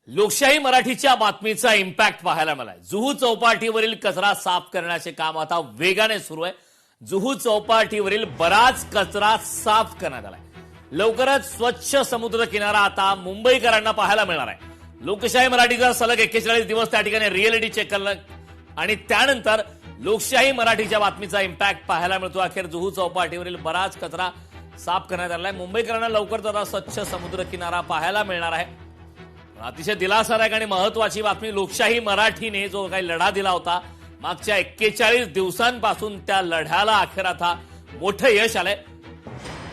लोकशाही मराठीच्या बातमीचा इम्पॅक्ट पाहायला मिळालाय। जुहू चौपाटीवरील कचरा साफ करण्याचे काम आता वेगाने सुरू आहे। जुहू चौपाटीवरील बराच कचरा साफ करण्यात आलाय। लवकरच स्वच्छ समुद्र किनारा आता मुंबईकरांना पाहायला मिळणार आहे। लोकशाही मराठीचा सलग 41 दिवस त्या ठिकाणी रिअलिटी चेक करलं आणि त्यानंतर लोकशाही मराठीच्या बातमीचा इम्पॅक्ट पाहायला मिळतो। अखेर जुहू चौपाटीवरील बराच कचरा साफ करण्यात आलाय। मुंबईकरांना लवकरच आता स्वच्छ समुद्र किनारा पाहायला मिळणार आहे। अतिशय दिलासादायक आणि महत्वाची बातमी, लोकशाही मराठीने जो काही लढा दिला होता मागच्या 41 दिवसांपासून त्या लढ्याला अखेर आता मोठं यश आलंय।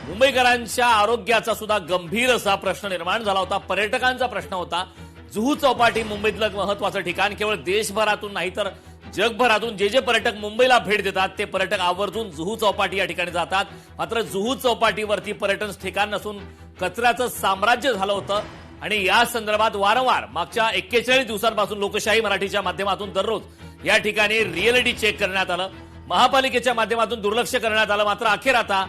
मुंबईकरांच्या आरोग्याचा सुद्धा गंभीर असा प्रश्न निर्माण झाला होता, पर्यटकांचा प्रश्न होता। जुहू चौपाटी मुंबईतलं महत्वाचं ठिकाण, केवळ देशभरातून नाही तर जगभरातून जे पर्यटक मुंबईला भेट देतात ते पर्यटक आवर्जून जुहू चौपाटी या ठिकाणी जातात। मात्र जुहू चौपाटीवरती पर्यटन ठिकाण नसून कचऱ्याचं साम्राज्य झालं होतं आणि या संदर्भात वारंवार मागच्या 41 दिवसांपासून लोकशाही मराठीच्या माध्यमातून दररोज या ठिकाणी रिअलिटी चेक करण्यात आलं। महापालिकेच्या माध्यमातून दुर्लक्ष करण्यात आलं। मात्र अखेर आता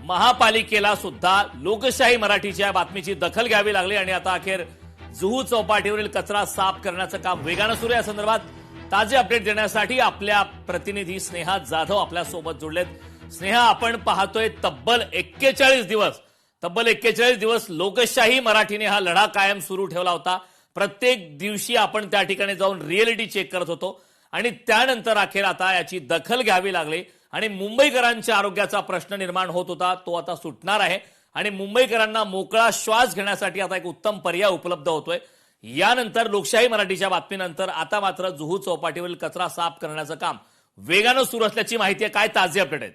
महापालिकेला सुद्धा लोकशाही मराठीच्या बातमीची दखल घ्यावी लागली आणि आता अखेर जुहू चौपाटीवरील कचरा साफ करण्याचं काम वेगानं सुरू आहे। या संदर्भात ताजे अपडेट देण्यासाठी आपल्या प्रतिनिधी स्नेहा जाधव आपल्या सोबत जुळलेत। स्नेहा, आपण पाहतोय तब्बल 41 दिवस लोकशाही मराठीने हा लढा कायम सुरू ठेवला होता। प्रत्येक दिवशी आपण त्या ठिकाणी जाऊन रिअलिटी चेक करत होतो आणि त्यानंतर अखेर आता याची दखल घ्यावी लागली आणि मुंबईकरांच्या आरोग्याचा प्रश्न निर्माण होत होता तो आता सुटणार आहे आणि मुंबईकरांना मोकळा श्वास घेण्यासाठी आता एक उत्तम पर्याय उपलब्ध होतोय। यानंतर लोकशाही मराठीच्या बातमीनंतर आता मात्र जुहू चौपाटीवरील कचरा साफ करण्याचं काम वेगानं सुरू असल्याची माहिती आहे। काय ताजे अपडेट आहेत?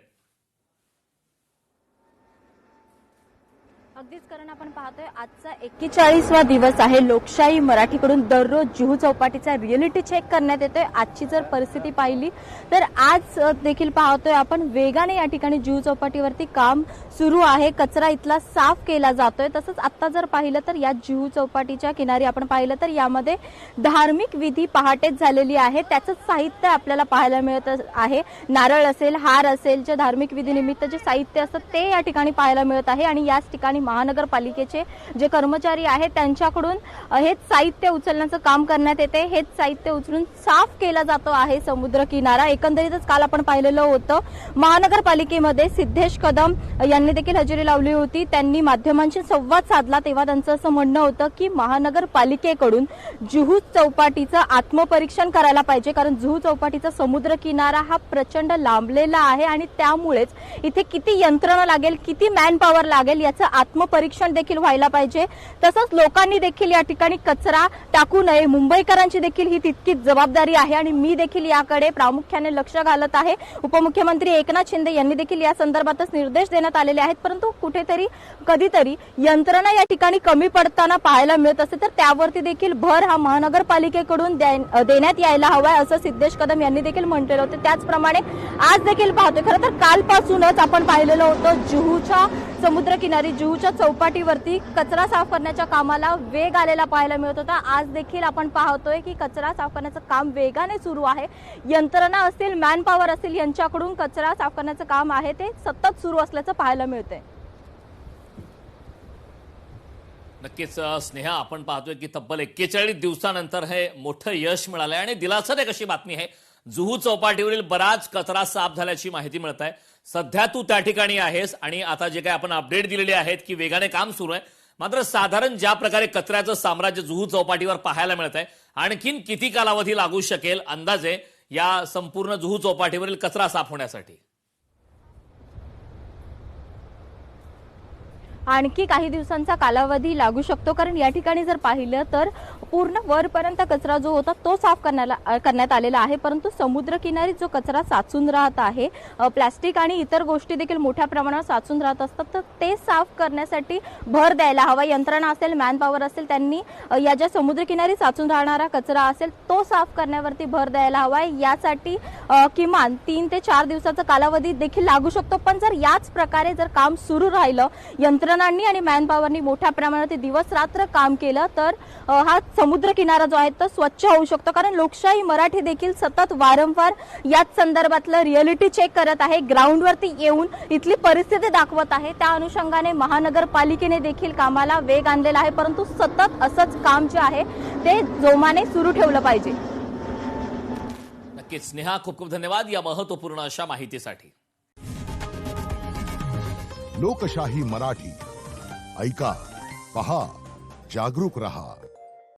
अगदीच कारण आपण पाहतोय आजचा 41वा दिवस आहे। लोकशाही मराठीकडून दररोज जुहू चौपाटीचा रिअलिटी चेक करण्यात येतोय। आजची जर परिस्थिती पाहिली तर आज देखील पाहतोय आपण वेगाने या ठिकाणी जुहू चौपाटीवरती काम सुरू आहे। कचरा इथला साफ केला जातोय। तसंच आता जर पाहिलं तर या जुहू चौपाटीच्या किनारी आपण पाहिलं तर यामध्ये धार्मिक विधी पहाटेच झालेली आहे। त्याचं साहित्य आपल्याला पाहायला मिळत आहे। नारळ असेल, हार असेल, जे धार्मिक विधीनिमित्त जे साहित्य असतं ते या ठिकाणी पाहायला मिळत आहे आणि याच ठिकाणी महानगरपालिकेचे जे कर्मचारी आहेत त्यांच्याकडून हेच साहित्य उचलण्याचं काम करण्यात येते। हेच साहित्य उचलून साफ केला जातो आहे समुद्र किनारा। एकंदरीतच काल आपण पाहिलेलं होतं महानगरपालिकेमध्ये सिद्धेश कदम यांनी देखील हजेरी लावली होती। त्यांनी माध्यमांशी संवाद साधला तेव्हा त्यांचं असं म्हणणं होतं की महानगरपालिकेकडून जुहू चौपाटीचं आत्मपरीक्षण करायला पाहिजे, कारण जुहू चौपाटीचा समुद्र किनारा हा प्रचंड लांबलेला आहे आणि त्यामुळेच इथे किती यंत्रणा लागेल, किती मॅन पॉवर लागेल याचं आत्मपरीक्षण देखील व्हायला पाहिजे। तसंच लोकांनी देखील या ठिकाणी कचरा टाकू नये, मुंबईकरांची देखील ही तितकीच जबाबदारी आहे आणि मी देखील याकडे प्रामुख्याने लक्ष घालत आहे। उपमुख्यमंत्री एकनाथ शिंदे यांनी देखील या संदर्भातच निर्देश देण्यात आलेले आहेत, परंतु कुठेतरी कधीतरी यंत्रणा या ठिकाणी कमी पडताना पाहायला मिळत असते तर त्यावरती देखील भर हा महानगरपालिकेकडून देण्यात यायला हवाय असं सिद्धेश कदम यांनी देखील म्हटलेलं होतं। त्याचप्रमाणे आज देखील पाहतोय, खरं तर कालपासूनच आपण पाहिलेलं होतं जुहूच्या समुद्रकिनारी जुहूच्या चौपाटीवरती कचरा साफ करण्याच्या कामाला वेग आलेला पाहायला मिळत होता। आज देखील आपण पाहतोय की कचरा साफ करण्याचं काम वेगाने सुरू आहे। यंत्रणा असतील, मॅन पॉवर असेल, यांच्याकडून कचरा साफ करण्याचं काम आहे ते सतत सुरू असल्याचं पाहायला मिळतंय। नक्कीच स्नेहा, आपण पाहतोय की तब्बल 41 दिवसानंतर हे मोठं यश मिळालंय आणि दिलासादायक अशी बातमी आहे। जुहू चौपाटीवरील बराच कचरा साफ झाल्याची माहिती मिळत आहे। सध्या तू त्या ठिकाणी आहेस आणि आता जे काही आपण अपडेट दिलेले आहेत की वेगाने काम सुरू आहे, मात्र साधारण ज्या प्रकारे कचऱ्याचं साम्राज्य जुहू चौपाटीवर पाहायला मिळत आहे, आणखीन किती कालावधी लागू शकेल अंदाजे या संपूर्ण जुहू चौपाटीवरील कचरा साफ होण्यासाठी? आणखी काही दिवसांचा कालावधी लागू शकतो, कारण या ठिकाणी जर पाहिलं तर पूर्ण वरपर्यंत कचरा जो होता तो साफ करण्यात आलेला आहे, परंतु समुद्रकिनारी जो कचरा साचून राहत आहे, प्लास्टिक आणि इतर गोष्टी देखील मोठ्या प्रमाणावर साचून राहत असतात, तर ते साफ करण्यासाठी भर द्यायला हवा। यंत्रणा असेल, मॅन पॉवर असेल, त्यांनी या ज्या समुद्रकिनारी साचून राहणारा कचरा असेल तो साफ करण्यावरती भर द्यायला हवा। यासाठी किमान 3 ते 4 दिवसाचा कालावधी देखील लागू शकतो, पण जर याच प्रकारे जर काम सुरू राहिलं, यंत्रणांनी आणि मॅन पॉवरनी मोठ्या प्रमाणात दिवस रात्र काम केलं तर हा समुद्र किनारा जो आहे तो स्वच्छ होऊ शकतो। कारण लोकशाही मराठी देखील सतत वारंवार याच संदर्भातलं रिअलिटी चेक करत आहे, ग्राउंडवरती येऊन इथली परिस्थिती दाखवत आहे। त्या अनुषंगाने महानगरपालिकेने देखील कामाला वेग आणलेला आहे, परंतु सतत असंच काम जे आहे ते जोमाने सुरू ठेवलं पाहिजे. नक्कीच स्नेहा, खूप खूप धन्यवाद या महत्वपूर्ण अशा माहितीसाठी. लोकशाही मराठी ऐका, पहा, जागरूक रहा.